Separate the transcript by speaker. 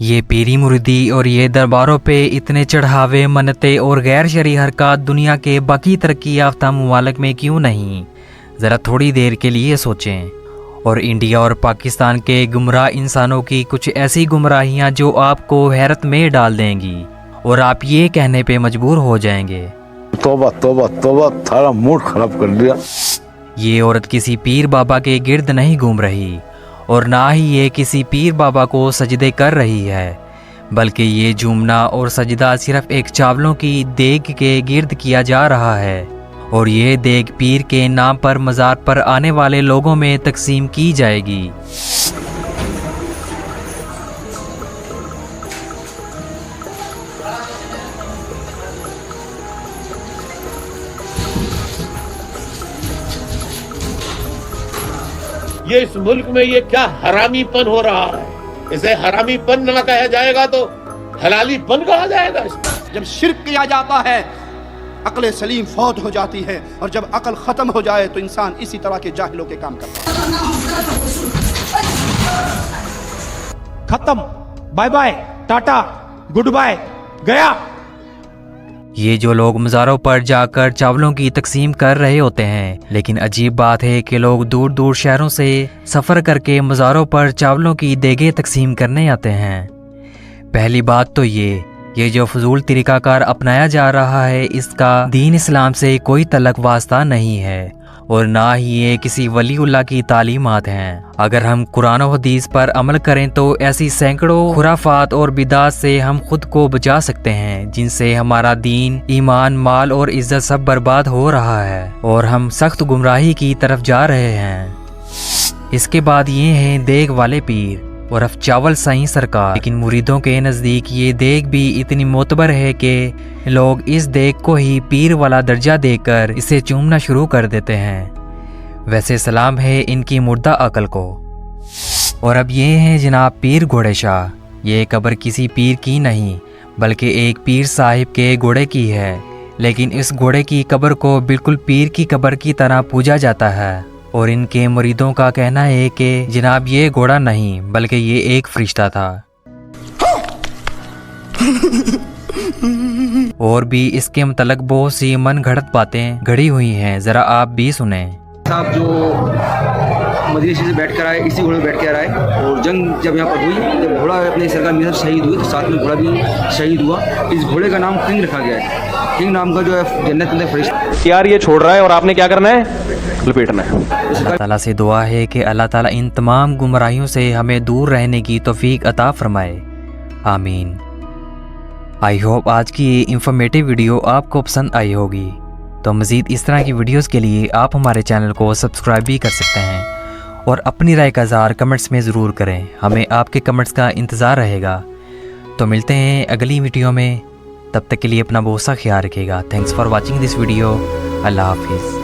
Speaker 1: یہ پیری مریدی اور یہ درباروں پہ اتنے چڑھاوے، منتیں اور غیر شرعی حرکات دنیا کے باقی ترقی یافتہ ممالک میں کیوں نہیں؟ ذرا تھوڑی دیر کے لیے سوچیں۔ اور انڈیا اور پاکستان کے گمراہ انسانوں کی کچھ ایسی گمراہیاں جو آپ کو حیرت میں ڈال دیں گی اور آپ یہ کہنے پہ مجبور ہو جائیں گے،
Speaker 2: توبہ توبہ توبہ، تھارا موڈ خراب کر دیا۔
Speaker 1: یہ عورت کسی پیر بابا کے گرد نہیں گھوم رہی، اور نہ ہی یہ کسی پیر بابا کو سجدے کر رہی ہے، بلکہ یہ جھومنا اور سجدہ صرف ایک چاولوں کی دیگ کے گرد کیا جا رہا ہے، اور یہ دیگ پیر کے نام پر مزار پر آنے والے لوگوں میں تقسیم کی جائے گی۔
Speaker 3: یہ اس ملک میں یہ کیا حرامی پن ہو رہا ہے؟ اسے حرامی پن نہ کہا جائے گا تو حلالی پن کہا جائے گا۔
Speaker 4: جب شرک کیا جاتا ہے عقل سلیم فوت ہو جاتی ہے، اور جب عقل ختم ہو جائے تو انسان اسی طرح کے جاہلوں کے کام کرتا ہے۔
Speaker 5: ختم، bye bye, tata, goodbye, گیا۔
Speaker 1: یہ جو لوگ مزاروں پر جا کر چاولوں کی تقسیم کر رہے ہوتے ہیں، لیکن عجیب بات ہے کہ لوگ دور دور شہروں سے سفر کر کے مزاروں پر چاولوں کی دیگیں تقسیم کرنے آتے ہیں۔ پہلی بات تو یہ جو فضول طریقہ کار اپنایا جا رہا ہے، اس کا دین اسلام سے کوئی تعلق واسطہ نہیں ہے، اور نہ ہی یہ کسی ولی اللہ کی تعلیمات ہیں۔ اگر ہم قرآن و حدیث پر عمل کریں تو ایسی سینکڑوں خرافات اور بدعات سے ہم خود کو بچا سکتے ہیں، جن سے ہمارا دین، ایمان، مال اور عزت سب برباد ہو رہا ہے، اور ہم سخت گمراہی کی طرف جا رہے ہیں۔ اس کے بعد یہ ہیں دیگ والے پیر اور چاول سائیں سرکار، لیکن مریدوں کے نزدیک یہ دیگ بھی اتنی معتبر ہے کہ لوگ اس دیگ کو ہی پیر والا درجہ دے کر اسے چومنا شروع کر دیتے ہیں۔ ویسے سلام ہے ان کی مردہ عقل کو۔ اور اب یہ ہیں جناب پیر گھوڑے شاہ۔ یہ قبر کسی پیر کی نہیں بلکہ ایک پیر صاحب کے گھوڑے کی ہے، لیکن اس گھوڑے کی قبر کو بالکل پیر کی قبر کی طرح پوجا جاتا ہے، اور ان کے مریدوں کا کہنا ہے کہ جناب یہ گھوڑا نہیں بلکہ یہ ایک فرشتہ تھا۔ اور بھی اس کے متعلق بہت سی من گھڑت باتیں گھڑی ہوئی ہیں، ذرا آپ بھی سنیں۔
Speaker 6: صاحب جو مدینہ شریف سے بیٹھ کر آئے، اسی گھوڑے میں بیٹھ کر آئے، اور جنگ جب یہاں پر ہوئی، جب گھوڑا اپنے سرکار میرا شہید ہوئے تو ساتھ میں گھوڑا بھی شہید ہوا۔ اس گھوڑے کا نام کنگ رکھا گیا ہے۔ کنگ نام کا جو ہے جنت میں فرشتہ
Speaker 5: یار یہ چھوڑ رہا ہے اور آپ نے کیا کرنا ہے؟ لپیٹنا ہے۔
Speaker 1: اللہ تعالیٰ سے دعا ہے کہ اللہ تعالیٰ ان تمام گمراہیوں سے ہمیں دور رہنے کی توفیق عطا فرمائے، آمین۔ آئی ہوپ آج کی یہ انفارمیٹیو ویڈیو آپ کو پسند آئی ہوگی، تو مزید اس طرح کی ویڈیوز کے لیے آپ ہمارے چینل کو سبسکرائب بھی کر سکتے ہیں، اور اپنی رائے کا اظہار کمنٹس میں ضرور کریں، ہمیں آپ کے کمنٹس کا انتظار رہے گا۔ تو ملتے ہیں اگلی ویڈیو میں، تب تک کے لیے اپنا بہت سا خیال رکھیے گا۔ Thanks for watching this video. اللہ حافظ۔